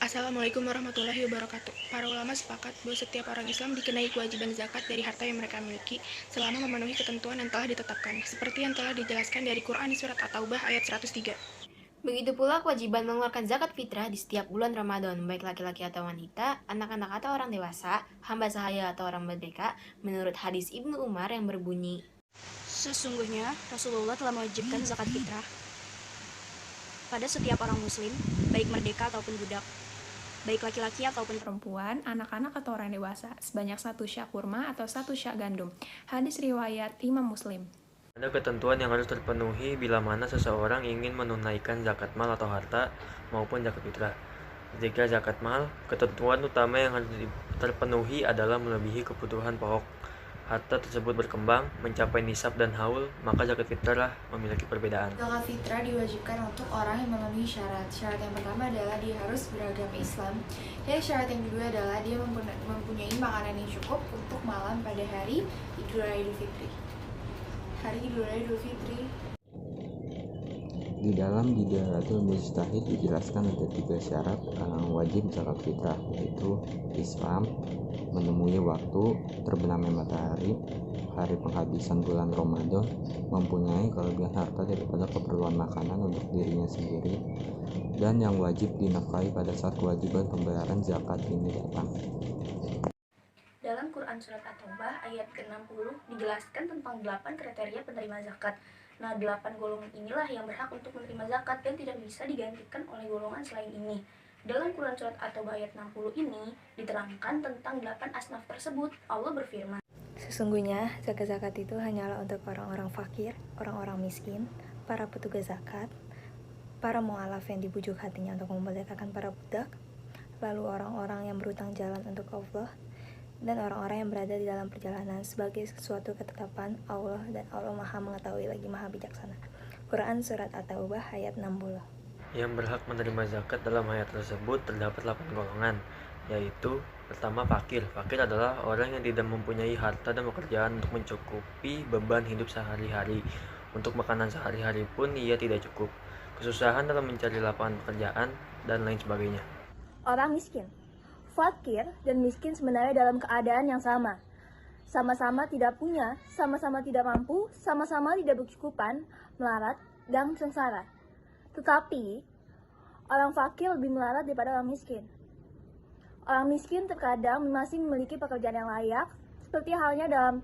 Assalamualaikum warahmatullahi wabarakatuh. Para ulama sepakat bahwa setiap orang Islam dikenai kewajiban zakat dari harta yang mereka miliki selama memenuhi ketentuan yang telah ditetapkan, seperti yang telah dijelaskan dari Quran surat At-Taubah ayat 103. Begitu pula kewajiban mengeluarkan zakat fitrah di setiap bulan Ramadan, baik laki-laki atau wanita, anak-anak atau orang dewasa, hamba sahaya atau orang merdeka, menurut hadis Ibnu Umar yang berbunyi, Sesungguhnya Rasulullah telah mewajibkan zakat fitrah pada setiap orang muslim, baik merdeka ataupun budak, baik laki-laki ataupun perempuan, anak-anak atau orang dewasa, sebanyak 1 syak kurma atau 1 syak gandum. Hadis riwayat Imam Muslim. Ada ketentuan yang harus terpenuhi bila mana seseorang ingin menunaikan zakat mal atau harta maupun zakat fitrah. Jika zakat mal, ketentuan utama yang harus terpenuhi adalah melebihi kebutuhan pokok. Harta tersebut berkembang, mencapai nisab dan haul, maka zakat fitrah memiliki perbedaan. Zakat fitrah diwajibkan untuk orang yang memenuhi syarat. Syarat yang pertama adalah dia harus beragama Islam. Dan syarat yang kedua adalah dia mempunyai makanan yang cukup untuk malam pada hari Idul Fitri. Di dalam Bidaatul Mujtahid dijelaskan ada 3 syarat wajib zakat fitrah, yaitu Islam, menemui waktu terbenamnya matahari, hari penghabisan bulan Ramadan, mempunyai kelebihan harta daripada keperluan makanan untuk dirinya sendiri, dan yang wajib dinafkahi pada saat kewajiban pembayaran zakat ini datang. Dalam Quran surat At-Taubah ayat ke-60 dijelaskan tentang 8 kriteria penerima zakat. Nah, 8 golongan inilah yang berhak untuk menerima zakat dan tidak bisa digantikan oleh golongan selain ini. Dalam Quran surat At-Taubah ayat 60 ini diterangkan tentang 8 asnaf tersebut. Allah berfirman, Sesungguhnya zakat itu hanyalah untuk orang-orang fakir, orang-orang miskin, para petugas zakat, para mu'alaf yang dibujuk hatinya untuk memerdekakan para budak, lalu orang-orang yang berhutang jalan untuk Allah, dan orang-orang yang berada di dalam perjalanan sebagai suatu ketetapan Allah, dan Allah Maha mengetahui lagi Maha bijaksana. Quran surat At-Taubah ayat 60. Yang berhak menerima zakat dalam ayat tersebut terdapat 8 golongan, yaitu pertama fakir. Fakir adalah orang yang tidak mempunyai harta dan pekerjaan untuk mencukupi beban hidup sehari-hari. Untuk makanan sehari-hari pun ia tidak cukup. Kesusahan dalam mencari lapangan pekerjaan dan lain sebagainya. Orang miskin. Fakir dan miskin sebenarnya dalam keadaan yang sama. Sama-sama tidak punya, sama-sama tidak mampu, sama-sama tidak berkecukupan, melarat, dan sengsara. Tetapi, orang fakir lebih melarat daripada orang miskin. Orang miskin terkadang masih memiliki pekerjaan yang layak, seperti halnya dalam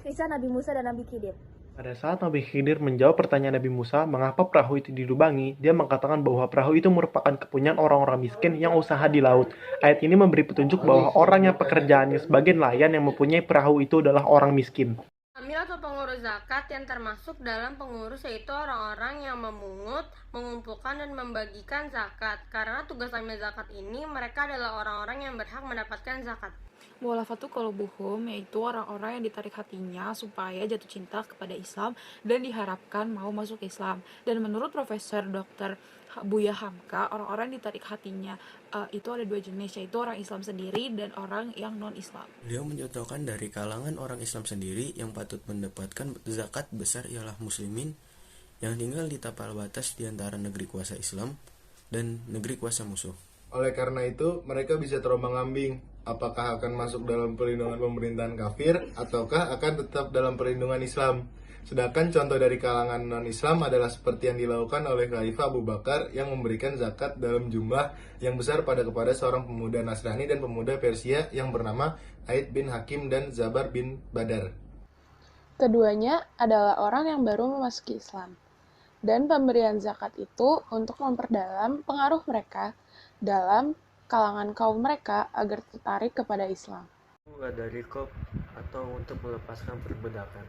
kisah Nabi Musa dan Nabi Khidir. Pada saat Nabi Khidir menjawab pertanyaan Nabi Musa, mengapa perahu itu dilubangi, dia mengatakan bahwa perahu itu merupakan kepunyaan orang-orang miskin yang usaha di laut. Ayat ini memberi petunjuk bahwa orang yang pekerjaannya sebagai nelayan yang mempunyai perahu itu adalah orang miskin. Amil atau pengurus zakat yang termasuk dalam pengurus yaitu orang-orang yang memungut, mengumpulkan dan membagikan zakat. Karena tugas amil zakat ini mereka adalah orang-orang yang berhak mendapatkan zakat. Mu'alafatu qulubuhum, yaitu orang-orang yang ditarik hatinya supaya jatuh cinta kepada Islam dan diharapkan mau masuk Islam. Dan menurut Profesor Dr. Buya Hamka, orang-orang yang ditarik hatinya itu ada 2 jenis, yaitu orang Islam sendiri dan orang yang non-Islam. Beliau mencontohkan dari kalangan orang Islam sendiri yang patut mendapatkan zakat besar ialah muslimin yang tinggal di tapal batas di antara negeri kuasa Islam dan negeri kuasa musuh. Oleh karena itu, mereka bisa terombang-ambing apakah akan masuk dalam perlindungan pemerintahan kafir ataukah akan tetap dalam perlindungan Islam. Sedangkan contoh dari kalangan non-Islam adalah seperti yang dilakukan oleh Khalifah Abu Bakar yang memberikan zakat dalam jumlah yang besar kepada seorang pemuda Nasrani dan pemuda Persia yang bernama Aid bin Hakim dan Zabar bin Badar. Keduanya adalah orang yang baru memasuki Islam. Dan pemberian zakat itu untuk memperdalam pengaruh mereka dalam kalangan kaum mereka agar tertarik kepada Islam. Dari kop atau untuk melepaskan perbudakan.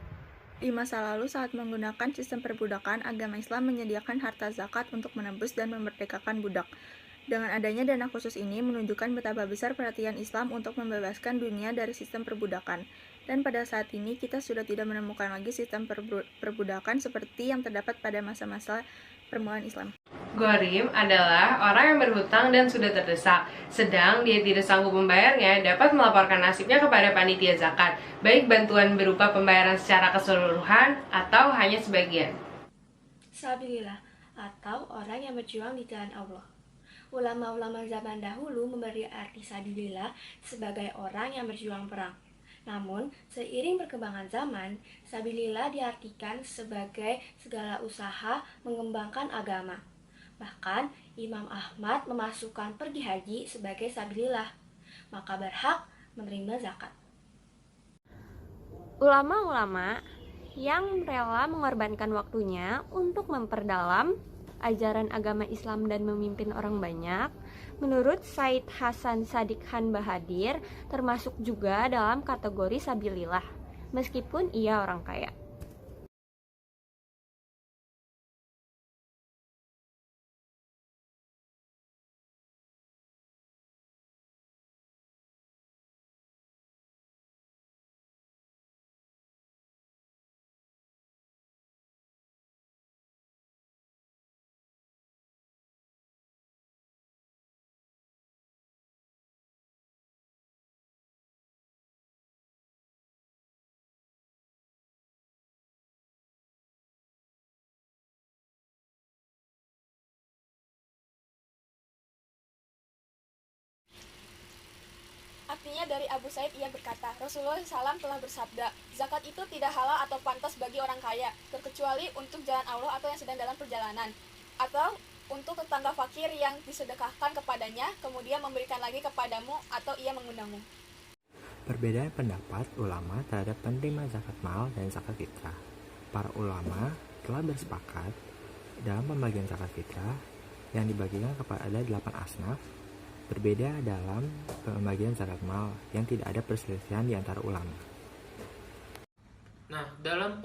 Di masa lalu saat menggunakan sistem perbudakan, agama Islam menyediakan harta zakat untuk menebus dan memerdekakan budak. Dengan adanya dana khusus ini menunjukkan betapa besar perhatian Islam untuk membebaskan dunia dari sistem perbudakan. Dan pada saat ini kita sudah tidak menemukan lagi sistem perbudakan seperti yang terdapat pada masa-masa permulaan Islam. Gharim adalah orang yang berhutang dan sudah terdesak, sedang dia tidak sanggup membayarnya, dapat melaporkan nasibnya kepada panitia zakat, baik bantuan berupa pembayaran secara keseluruhan atau hanya sebagian. Sabilillah, atau orang yang berjuang di jalan Allah. Ulama-ulama zaman dahulu memberi arti sabilillah sebagai orang yang berjuang perang. Namun, seiring perkembangan zaman, sabilillah diartikan sebagai segala usaha mengembangkan agama. Bahkan, Imam Ahmad memasukkan pergi haji sebagai sabilillah, maka berhak menerima zakat. Ulama-ulama yang rela mengorbankan waktunya untuk memperdalam ajaran agama Islam dan memimpin orang banyak, menurut Said Hasan Sadiq Khan Bahadir, termasuk juga dalam kategori sabilillah, meskipun ia orang kaya. Artinya dari Abu Said ia berkata, Rasulullah SAW telah bersabda, zakat itu tidak halal atau pantas bagi orang kaya, terkecuali untuk jalan Allah atau yang sedang dalam perjalanan, atau untuk tetangga fakir yang disedekahkan kepadanya, kemudian memberikan lagi kepadamu atau ia mengundangmu. Perbedaan pendapat ulama terhadap penerima zakat mal dan zakat fitrah. Para ulama telah bersepakat dalam pembagian zakat fitrah yang dibagikan kepada 8 asnaf, berbeda dalam pembagian zakat mal yang tidak ada perselisihan di antara ulama. Nah, dalam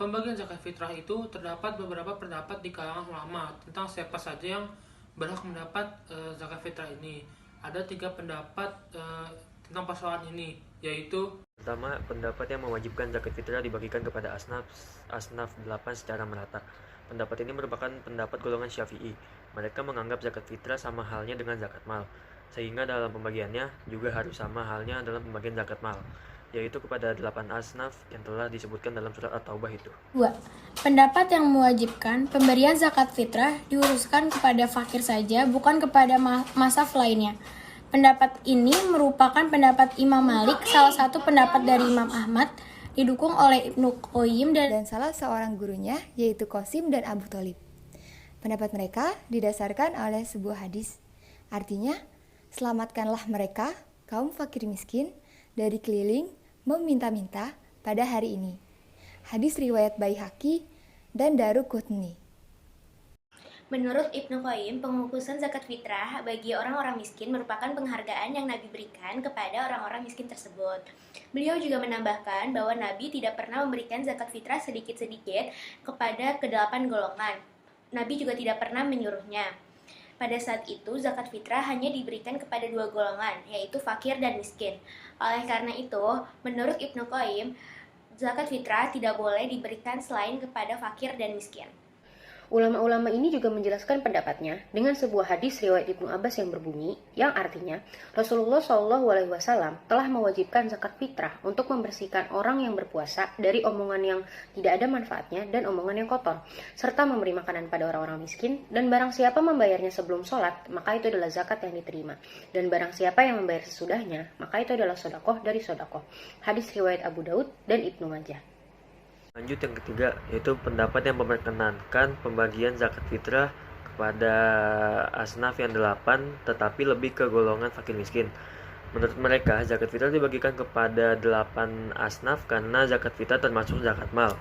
pembagian zakat fitrah itu terdapat beberapa pendapat di kalangan ulama tentang siapa saja yang berhak mendapat zakat fitrah ini. Ada 3 pendapat tentang persoalan ini, yaitu pertama, pendapat yang mewajibkan zakat fitrah dibagikan kepada asnaf 8 secara merata. Pendapat ini merupakan pendapat golongan Syafi'i. Mereka menganggap zakat fitrah sama halnya dengan zakat mal, sehingga dalam pembagiannya juga harus sama halnya dalam pembagian zakat mal, yaitu kepada 8 asnaf yang telah disebutkan dalam surat At-Taubah itu. 2. Pendapat yang mewajibkan pemberian zakat fitrah diuruskan kepada fakir saja, bukan kepada masaf lainnya. Pendapat ini merupakan pendapat Imam Malik, salah satu pendapat dari Imam Ahmad, didukung oleh Ibnu Qayyim dan salah seorang gurunya, yaitu Qasim dan Abu Thalib. Pendapat mereka didasarkan oleh sebuah hadis. Artinya, selamatkanlah mereka, kaum fakir miskin, dari keliling meminta-minta pada hari ini. Hadis riwayat Baihaqi dan Daruqutni. Menurut Ibnu Qayyim, pengukusan zakat fitrah bagi orang-orang miskin merupakan penghargaan yang Nabi berikan kepada orang-orang miskin tersebut. Beliau juga menambahkan bahwa Nabi tidak pernah memberikan zakat fitrah sedikit-sedikit kepada ke-8 golongan. Nabi juga tidak pernah menyuruhnya. Pada saat itu, zakat fitrah hanya diberikan kepada 2 golongan, yaitu fakir dan miskin. Oleh karena itu, menurut Ibnu Qayyim, zakat fitrah tidak boleh diberikan selain kepada fakir dan miskin. Ulama-ulama ini juga menjelaskan pendapatnya dengan sebuah hadis riwayat Ibnu Abbas yang berbunyi, yang artinya Rasulullah SAW telah mewajibkan zakat fitrah untuk membersihkan orang yang berpuasa dari omongan yang tidak ada manfaatnya dan omongan yang kotor, serta memberi makanan pada orang-orang miskin, dan barang siapa membayarnya sebelum sholat, maka itu adalah zakat yang diterima, dan barang siapa yang membayar sesudahnya, maka itu adalah sodakoh dari sodakoh. Hadis riwayat Abu Daud dan Ibnu Majah. Lanjut yang ketiga, yaitu pendapat yang memperkenankan pembagian zakat fitrah kepada asnaf yang 8 tetapi lebih ke golongan fakir miskin. Menurut mereka, zakat fitrah dibagikan kepada 8 asnaf karena zakat fitrah termasuk zakat mal.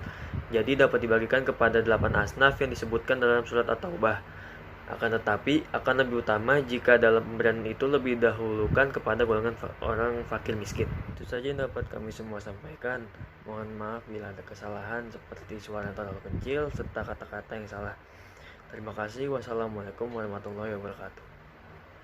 Jadi dapat dibagikan kepada 8 asnaf yang disebutkan dalam surat At-Taubah. Akan tetapi, akan lebih utama jika dalam pemberian itu lebih dahulukan kepada golongan orang fakir miskin. Itu saja yang dapat kami semua sampaikan. Mohon maaf bila ada kesalahan seperti suara yang terlalu kecil serta kata-kata yang salah. Terima kasih. Wassalamualaikum warahmatullahi wabarakatuh.